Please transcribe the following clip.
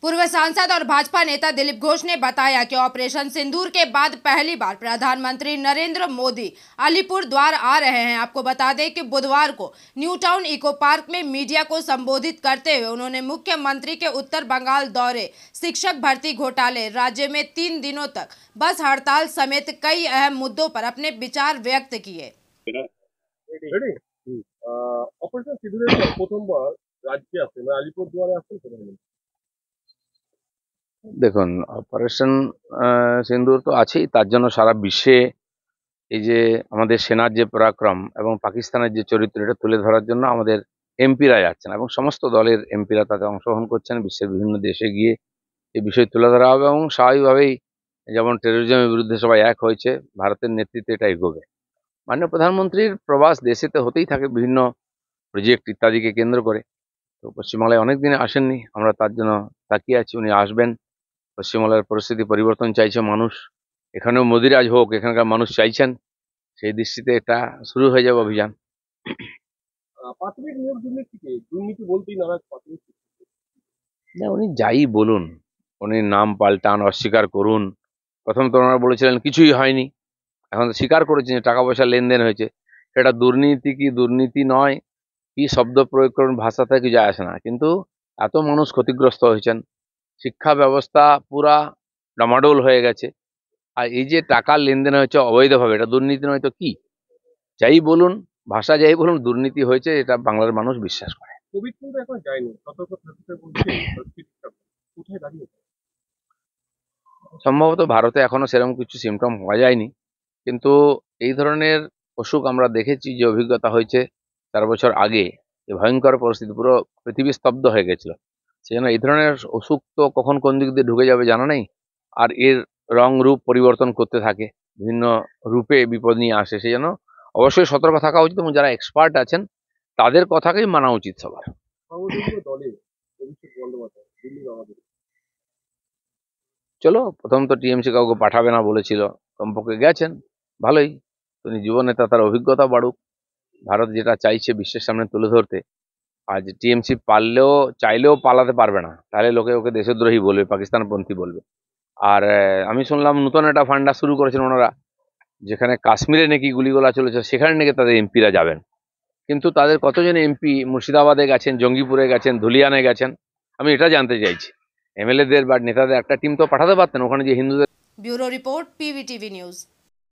पूर्व सांसद और भाजपा नेता दिलीप घोष ने बताया कि ऑपरेशन सिंदूर के बाद पहली बार प्रधानमंत्री नरेंद्र मोदी अलीपुर द्वार आ रहे हैं। आपको बता दें कि बुधवार को न्यू टाउन इको पार्क में मीडिया को संबोधित करते हुए उन्होंने मुख्यमंत्री के उत्तर बंगाल दौरे, शिक्षक भर्ती घोटाले, राज्य में 3 दिनों तक बस हड़ताल समेत कई अहम मुद्दों पर अपने विचार व्यक्त किए। অপারেশন সিঁদুরের প্রথমবার রাজ্যে আসে মানে আলিপুরদুয়ারে আসেন প্রধানমন্ত্রী। দেখুন, অপারেশন সিন্দুর তো আছেই, তার জন্য সারা বিশ্বে এই যে আমাদের সেনার যে পরাক্রম এবং পাকিস্তানের যে চরিত্র, এটা তুলে ধরার জন্য আমাদের এমপিরা যাচ্ছেন এবং সমস্ত দলের এমপিরা তাতে অংশগ্রহণ করছেন। বিশ্বের বিভিন্ন দেশে গিয়ে এই বিষয় তুলে ধরা হবে এবং স্বাভাবিকভাবেই যেমন টেরোরিজমের বিরুদ্ধে সবাই এক হয়েছে, ভারতের নেতৃত্বে এটা এগোবে। মাননীয় প্রধানমন্ত্রীর প্রবাস দেশেতে হতেই থাকে বিভিন্ন প্রজেক্ট ইত্যাদিকে কেন্দ্র করে। তো পশ্চিমবাংলায় অনেক দিনে আসেননি, আমরা তার জন্য তাকিয়ে আছি, উনি আসবেন। পশ্চিমবাংলার পরিস্থিতি পরিবর্তন চাইছে মানুষ, এখানেও মোদিরাজ হোক, এখানকার মানুষ চাইছেন। সেই দৃষ্টিতে এটা শুরু হয়ে যাবে অভিযান। প্রাথমিক নিয়োগ দুর্নীতিকে দুর্নীতি বলতেই নারাজ প্রাথমিক। না, উনি যাই বলুন, উনি নাম পাল্টান, অস্বীকার করুন। প্রথম তো ওনারা বলেছিলেন কিছুই হয়নি, এখন তো স্বীকার করেছেন যে টাকা পয়সা লেনদেন হয়েছে। সেটা দুর্নীতি কি দুর্নীতি নয়, কি শব্দ প্রয়োগ করুন, ভাষাতে কিছু যায় আসে না, কিন্তু এত মানুষ ক্ষতিগ্রস্ত হয়েছেন, শিক্ষা ব্যবস্থা পুরা ডামাডোল হয়ে গেছে। আর এই যে টাকার লেনদেন হয়েছে অবৈধভাবে, এটা দুর্নীতি নয় তো কি? যাই বলুন, ভাষা যাই বলুন, দুর্নীতি হয়েছে, এটা বাংলার মানুষ বিশ্বাস করে। কোভিড কিন্তু এখন যায়নি, সতর্ক থাকতে বলছে কোথায় দাঁড়িয়ে? সম্ভবত ভারতে এখনো সেরকম কিছু সিমটম হওয়া যায়নি, কিন্তু এই ধরনের অসুখ আমরা দেখেছি, যে অভিজ্ঞতা হয়েছে 4 বছর আগে, যে ভয়ঙ্কর পরিস্থিতি, পুরো পৃথিবী স্তব্ধ হয়ে গেছিল। সেজন্য এই ধরনের অসুখ তো কখন কোন দিক দিয়ে ঢুকে যাবে জানা নেই, আর এর রং রূপ পরিবর্তন করতে থাকে, বিভিন্ন রূপে বিপদ নিয়ে আসে। সেই জন্য অবশ্যই সতর্ক থাকা উচিত এবং যারা এক্সপার্ট আছেন তাদের কথাকেই মানা উচিত সবার। সর্বদলীয় দলে অভিষেক বন্দ্যোপাধ্যায় দিল্লি রওনা দেবে। চলো, প্রথম তো টিএমসি কাউকে পাঠাবে না বলেছিল, কমপক্ষে গেছেন, ভালোই। তিনি যুবনেতা, তার অভিজ্ঞতা বাড়ুক। ভারত যেটা চাইছে বিশ্বের সামনে তুলে ধরতে, আজ টিএমসি পারলেও চাইলেও পালাতে পারবে না, তাহলে লোকে ওকে দেশদ্রোহী বলবে, পাকিস্তানপন্থী বলবে। আর আমি শুনলাম নতুন একটা ফান্ডা শুরু করেছেন ওনারা, যেখানে কাশ্মীরে নাকি গুলিগোলা চলেছে, সেখানে নাকি তাদের এমপিরা যাবেন। কিন্তু তাদের কতজন এমপি মুর্শিদাবাদে গেছেন, জঙ্গিপুরে গেছেন, ধুলিয়ানে গেছেন, আমি এটা জানতে চাইছি। এমএলএদের বা নেতাদের একটা টিম তো পাঠাতে পারতেন ওখানে, যে হিন্দুদের। Bureau report, PVTV news.